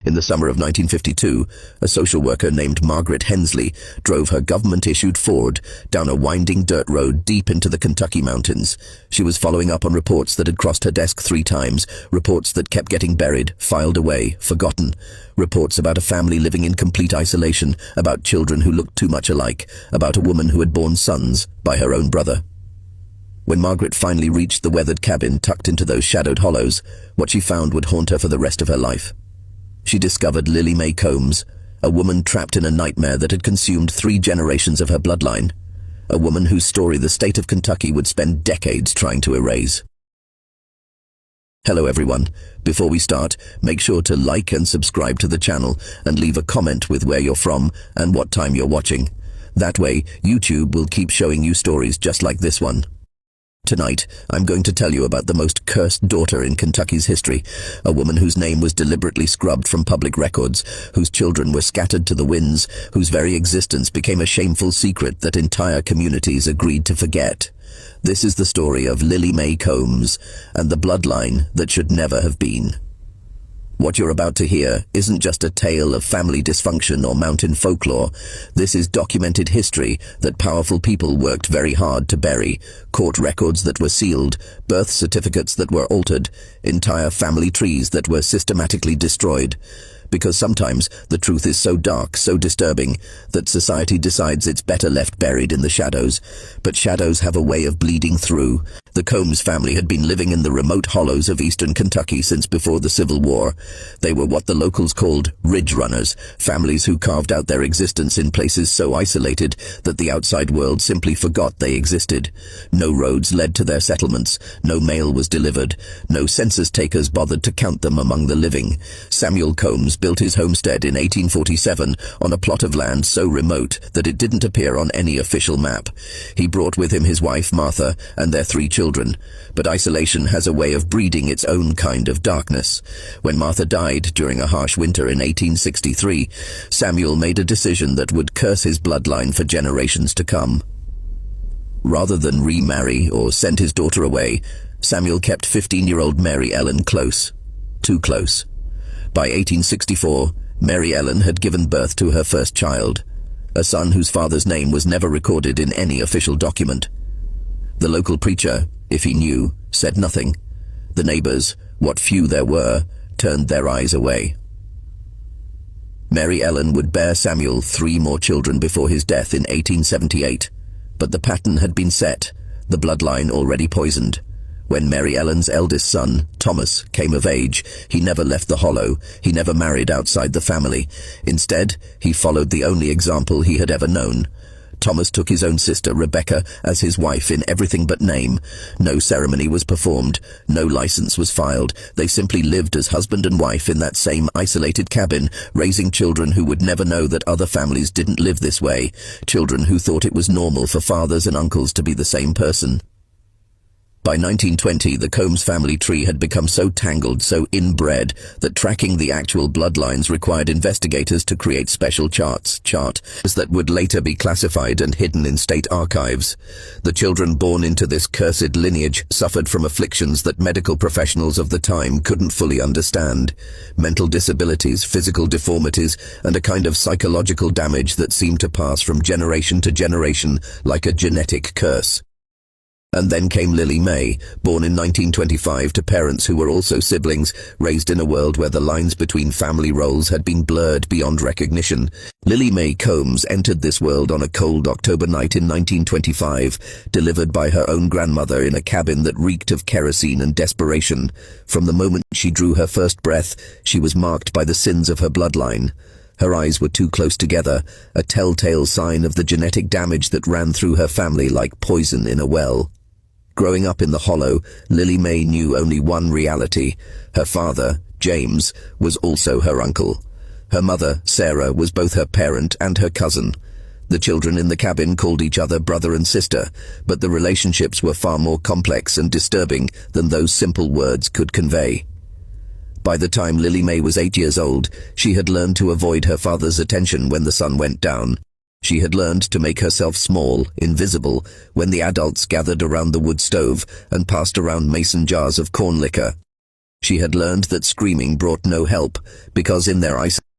In the summer of 1952, a social worker named Margaret Hensley drove her government-issued Ford down a winding dirt road deep into the Kentucky mountains. She was following up on reports that had crossed her desk 3 times, reports that kept getting buried, filed away, forgotten. Reports about a family living in complete isolation, about children who looked too much alike, about a woman who had borne sons by her own brother. When Margaret finally reached the weathered cabin tucked into those shadowed hollows, what she found would haunt her for the rest of her life. She discovered Lily Mae Combs, a woman trapped in a nightmare that had consumed 3 generations of her bloodline, a woman whose story the state of Kentucky would spend decades trying to erase. Hello everyone. Before we start, make sure to like and subscribe to the channel and leave a comment with where you're from and what time you're watching. That way, YouTube will keep showing you stories just like this one. Tonight, I'm going to tell you about the most cursed daughter in Kentucky's history, a woman whose name was deliberately scrubbed from public records, whose children were scattered to the winds, whose very existence became a shameful secret that entire communities agreed to forget. This is the story of Lily Mae Combs and the bloodline that should never have been. What you're about to hear isn't just a tale of family dysfunction or mountain folklore. This is documented history that powerful people worked very hard to bury, court records that were sealed, birth certificates that were altered, entire family trees that were systematically destroyed. Because sometimes the truth is so dark, so disturbing, that society decides it's better left buried in the shadows. But shadows have a way of bleeding through. The Combs family had been living in the remote hollows of eastern Kentucky since before the Civil War. They were what the locals called ridge runners, families who carved out their existence in places so isolated that the outside world simply forgot they existed. No roads led to their settlements, no mail was delivered, no census takers bothered to count them among the living. Samuel Combs built his homestead in 1847 on a plot of land so remote that it didn't appear on any official map. He brought with him his wife Martha and their 3 children, but isolation has a way of breeding its own kind of darkness. When Martha died during a harsh winter in 1863, Samuel made a decision that would curse his bloodline for generations to come. Rather than remarry or send his daughter away, Samuel kept 15-year-old Mary Ellen close. Too close. By 1864, Mary Ellen had given birth to her first child, a son whose father's name was never recorded in any official document. The local preacher, if he knew, said nothing. The neighbors, what few there were, turned their eyes away. Mary Ellen would bear Samuel 3 more children before his death in 1878, but the pattern had been set, the bloodline already poisoned. When Mary Ellen's eldest son, Thomas, came of age, he never left the hollow, he never married outside the family. Instead, he followed the only example he had ever known. Thomas took his own sister, Rebecca, as his wife in everything but name. No ceremony was performed, no license was filed. They simply lived as husband and wife in that same isolated cabin, raising children who would never know that other families didn't live this way, children who thought it was normal for fathers and uncles to be the same person. By 1920, the Combs family tree had become so tangled, so inbred, that tracking the actual bloodlines required investigators to create special charts that would later be classified and hidden in state archives. The children born into this cursed lineage suffered from afflictions that medical professionals of the time couldn't fully understand. Mental disabilities, physical deformities, and a kind of psychological damage that seemed to pass from generation to generation like a genetic curse. And then came Lily Mae, born in 1925 to parents who were also siblings, raised in a world where the lines between family roles had been blurred beyond recognition. Lily Mae Combs entered this world on a cold October night in 1925, delivered by her own grandmother in a cabin that reeked of kerosene and desperation. From the moment she drew her first breath, she was marked by the sins of her bloodline. Her eyes were too close together, a telltale sign of the genetic damage that ran through her family like poison in a well. Growing up in the hollow, Lily Mae knew only one reality. Her father, James, was also her uncle. Her mother, Sarah, was both her parent and her cousin. The children in the cabin called each other brother and sister, but the relationships were far more complex and disturbing than those simple words could convey. By the time Lily Mae was 8 years old, she had learned to avoid her father's attention when the sun went down. She had learned to make herself small, invisible, when the adults gathered around the wood stove and passed around mason jars of corn liquor. She had learned that screaming brought no help, because in their isolation,